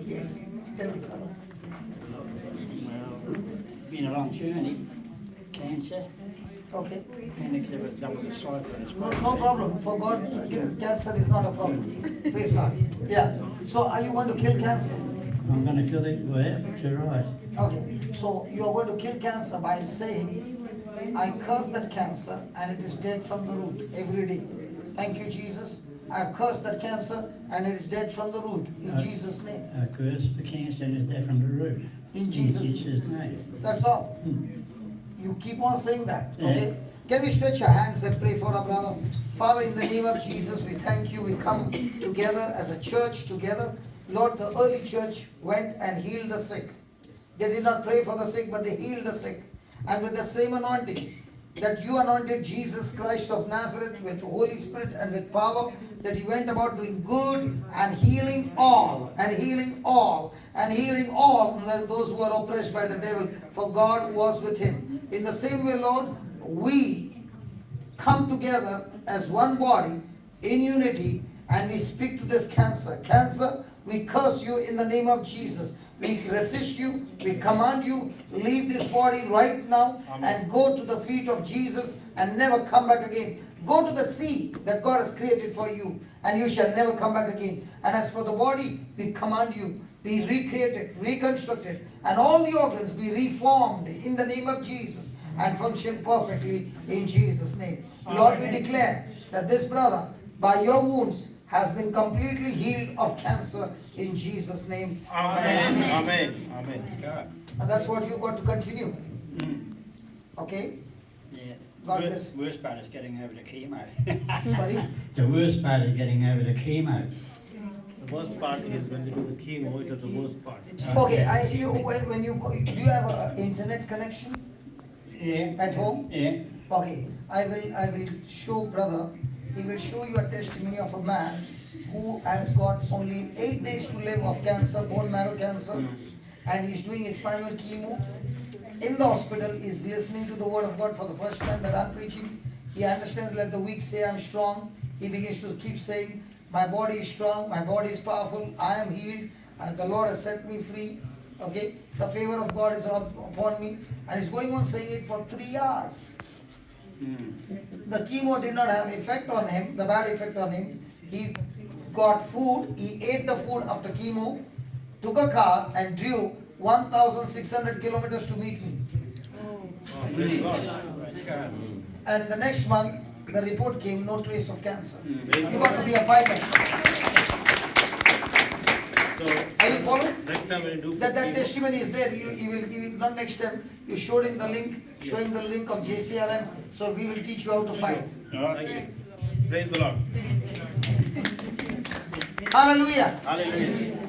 Yes. Tell me, brother. Well, been a long journey. Cancer. Okay. Phoenix was double the size of this. No problem. For God, cancer is not a problem. Praise God. Yeah. So are you going to kill cancer? I'm going to kill it. Well, you're right. Okay. So you are going to kill cancer by saying, I curse that cancer and it is dead from the root every day. Thank you, Jesus. I have cursed that cancer and it is dead from the root. In Jesus' name. I curse the cancer and it's dead from the root. In Jesus' name. That's all. You keep on saying that. Okay? Can we stretch our hands and pray for our brother? Father, in the name of Jesus, we thank you. We come together as a church together. Lord, the early church went and healed the sick. They did not pray for the sick, but they healed the sick. And with the same anointing that you anointed Jesus Christ of Nazareth with the Holy Spirit and with power, that you went about doing good and healing all, and healing all, and healing all those who are oppressed by the devil, for God was with him. In the same way, Lord, we come together as one body in unity and we speak to this cancer. Cancer, we curse you in the name of Jesus. We resist you, we command you, leave this body right now and go to the feet of Jesus and never come back again. Go to the sea that God has created for you and you shall never come back again. And as for the body, we command you, be recreated, reconstructed, and all the organs be reformed in the name of Jesus and function perfectly in Jesus' name. Lord, we declare that this brother, by your wounds, has been completely healed of cancer in Jesus' name. Amen. Amen. Amen. And that's what you've got to continue. Okay? Yeah. God bless. Worst part is getting over the chemo. Sorry? The worst part is getting over the chemo. The worst part is when you do the chemo, it is the worst part. Okay, when you go, do you have an internet connection Yeah. at home? Yeah. Okay, I will show brother. He will show you a testimony of a man who has got only 8 days to live of cancer, bone marrow cancer, and he's doing his final chemo. In the hospital, he's listening to the word of God for the first time that I'm preaching. He understands, let the weak say I'm strong. He begins to keep saying, my body is strong, my body is powerful, I am healed, and the Lord has set me free. Okay, the favor of God is upon me, and he's going on saying it for 3 hours. The chemo did not have effect on him, the bad effect on him. He got food, he ate the food after chemo, took a car and drove 1,600 kilometers to meet me. And the next month, the report came, no trace of cancer. You got to be a fighter. So, Are you following? next time when you do That testimony is there. You will not next time. You showed him the link, show him the link of JCLM. So we will teach you how to fight. Thank you. Praise the Lord. Hallelujah. Hallelujah.